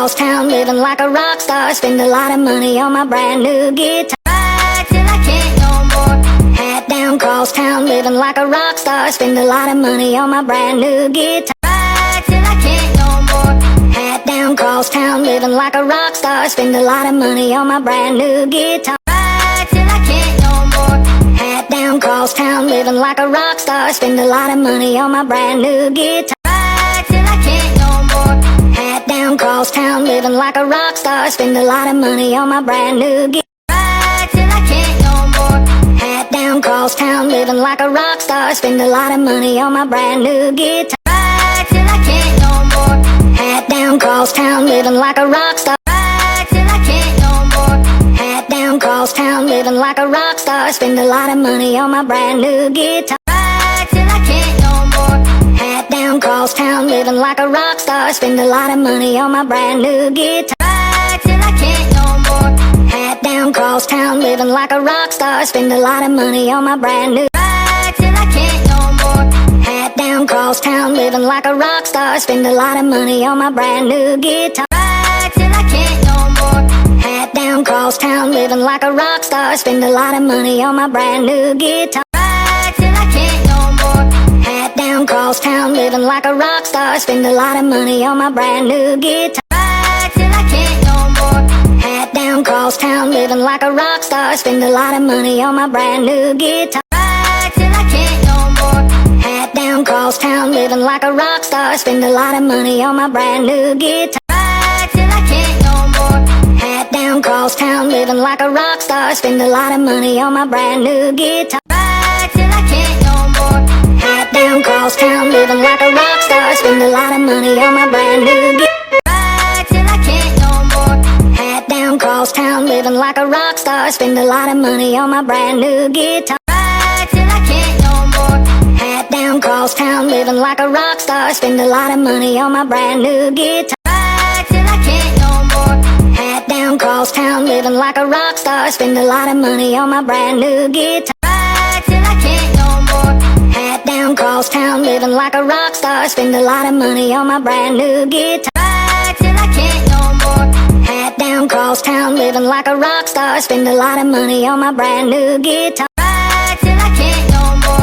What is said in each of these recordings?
cross town, living like a rock star. Spend a lot of money on my brand new guitar. Ride till I can't no more. Hat down, cross town, living like a rock star. Spend a lot of money on my brand new guitar. Ride till I can't no more. Hat down, cross town, living like a rock star. Spend a lot of money on my brand new guitar. Ride till I can't no more. Hat down, cross town, living like a rock star. Spend a lot of money on my brand new guitar. Ride till I can't no more. Hat down, cross town, living like a rock star. Spend a lot of money on my brand new guitar. Ride till I can't no more. Hat down, cross town, living like a rock star. Spend a lot of money on my brand new guitar. Ride till I can't no more. Hat down, cross town, living like a rock star. Ride till I can't no more. Hat down, cross town, living like a rock star. Spend a lot of money on my brand new guitar. Ride till I can't no more. Hat down, cross town, living like a rock star. Spend a lot of money on my brand new guitar. Ride till I can't no more. Hat down, cross town, living like a rock star. Spend a lot of money on my brand new. Ride till I can't no more. Hat down, cross town, living like a rock star. Spend a lot of money on my brand new guitar. Ride till I can't no more. Hat down, cross town, living like a rock star. Spend a lot of money on my brand new guitar. Ride till I can't no more. Hat down, cross town, living like a rock star. Spend a lot of money on my brand new guitar. Ride till I can't no more. Hat down, cross town, living like a rock star. Spend a lot of money on my brand new guitar. Ride till I can't no more. Hat down, cross town, living like a rock star. Spend a lot of money on my brand new guitar. Ride till I can't no more. Hat down, cross town, living like a rock star. Spend a lot of money on my brand new guitar. Ride till I can't no more. Hat down, cross town, living like a rock star. Spend a lot of money on my brand new guitar. Ride till I can't no more. Hat down, cross town, living like a rock star. Spend a lot of money on my brand new guitar. Ride till I can't no more. Hat down, cross town, living like a rock star. Spend a lot of money on my brand new guitar. Ride till I can't no more. Hat down, cross town, living like a rock star. Spend a lot of money on my brand new guitar. Ride till I can't no more. Hat down, cross town, living like a rock star. Spend a lot of money on my brand new guitar. Ride till I can't no more. Hat down, cross town, living like a rock star. Spend a lot of money on my brand new guitar. Ride till I can't no more. Hat down, cross town, living like a rock star. Spend a lot of money on my brand new guitar. Ride till I can't no more.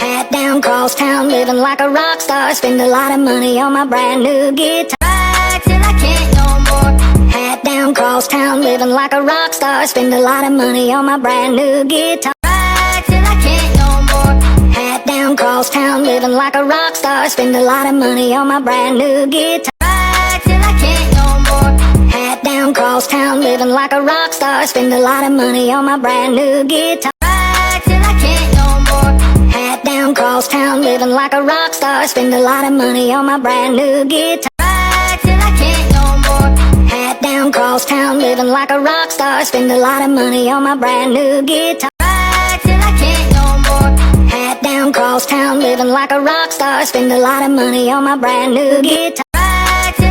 Hat down, cross town, living like a rock star. Spend a lot of money on my brand new guitar. Ride till I can't no more. Hat down, cross town, living like a rock star. Spend a lot of money on my brand new guitar. Ride till I can't no more. Hat down, cross town, living like a rock star. Spend a lot of money on my brand new guitar. Ride till I can't no more. Hat down, cross town, living like a rock star. Spend a lot of money on my brand new guitar. Ride till I can't no more. Hat down, cross town, living like a rock star. Spend a lot of money on my brand new guitar. Ride till I can't no more. Hat down, cross town, living like a rock star. Spend a lot of money on my brand new guitar. Ride till I can't no more. Hat down, cross town, living like a rock star. Spend a lot of money on my brand new guitar. Till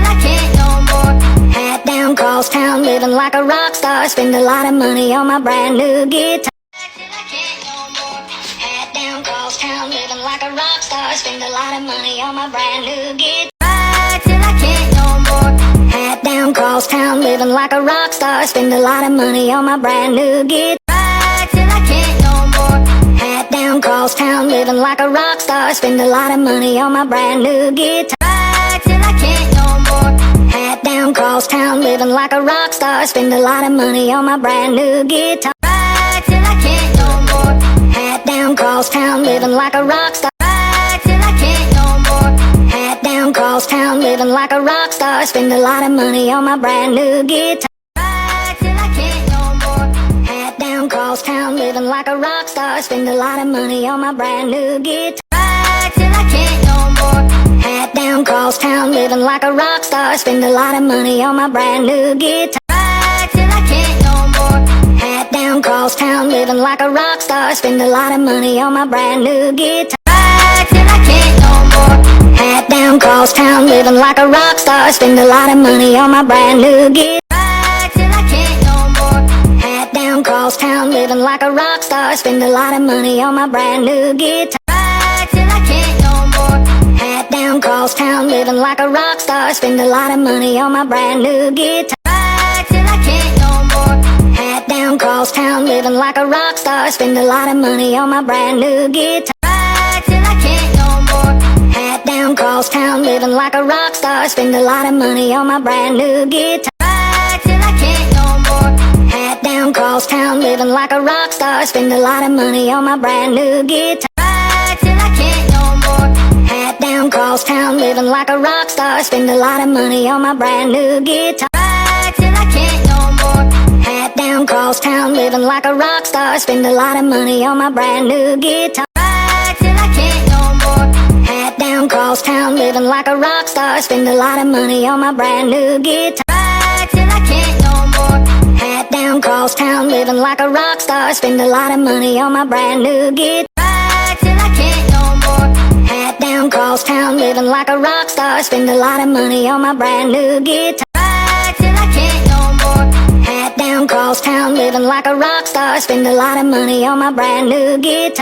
I can't no more. Hat down, cross town, living like a rock star. Spend a lot of money on my brand new guitar. Ride till I can't no more. Hat down, cross town, living like a rock star. Spend a lot of money on my brand new guitar. Ride till I can't no more. Hat down, cross town, living like a rock star. Spend a lot of money on my brand new guitar. Ride till I can't no more. Hat down, cross town, living like a rock star. Spend a lot of money on my brand new guitar. Ride till I can't no more. Hat down, cross town, living like a rock star. Ride till I can't no more. Hat down, cross town, living like a rock star. Spend a lot of money on my brand new guitar. Ride till I can't no more. Hat down, cross town, living like a rock star. Spend a lot of money on my brand new guitar. Ride till I can't no more. Hat down, cross town, living like a rock star. Spend a lot of money on my brand new guitar. Ride till I can't no more. Hat down, cross town, living like a rock star. Spend a lot of money on my brand new guitar. Ride till I can't no more. Hat down, cross town, living like a rock star. Spend a lot of money on my brand new guitar. Ride till I can't no more. Hat down, cross town, living like a rock star. Spend a lot of money on my brand new guitar. Ride till I can't no more. Hat down, down cross town, living like a rock star. Spend a lot of money on my brand new guitar. Ride till I can't no more. Hat down cross town, living like a rock star. Spend a lot of money on my brand new guitar. Ride till I can't no more. Hat down cross town, living like a rock star. Spend a lot of money on my brand new guitar. Ride till I can't no more. Hat down cross town, living like a rock star. Spend a lot of money on my brand new guitar. Ride till I can't no more. Hat down cross town, living like a rock star. Spend a lot of money on my brand new guitar. Ride till I can't no more. Hat down cross town, living like a rock star. Spend a lot of money on my brand new guitar. Ride till I can't no more. Hat down cross town, living like a rock star. Spend a lot of money on my brand new guitar. Ride till I can't no more. Hat down cross town, living like a rock star. Spend a lot of money on my brand new guitar. Ride till I can't no more. Hat down cross town, living like a rock star. Spend a lot of money on my brand new guitar. Ride till I can't no more. Hat down cross town, living like a rock star. Spend a lot of money on my brand new guitar.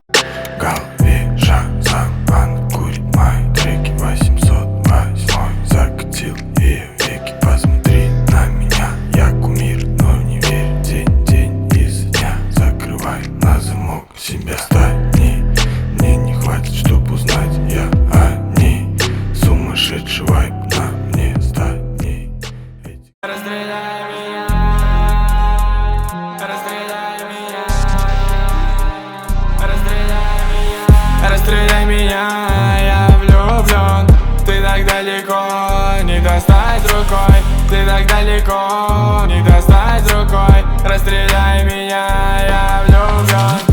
Курит мои треки 808 закатил ее веки. Посмотри на меня, я кумир, но не верь. День изо дня закрывай на замок себя. Стани, мне не хватит, чтоб узнать я они. Сумасшедший вайб на мне стани. Расстреляй меня, расстреляй меня, расстреляй меня, расстреляй меня, я влюблен. Ты так далеко, не достать рукой. Ты так далеко, не достать рукой. Расстреляй меня, я влюблен.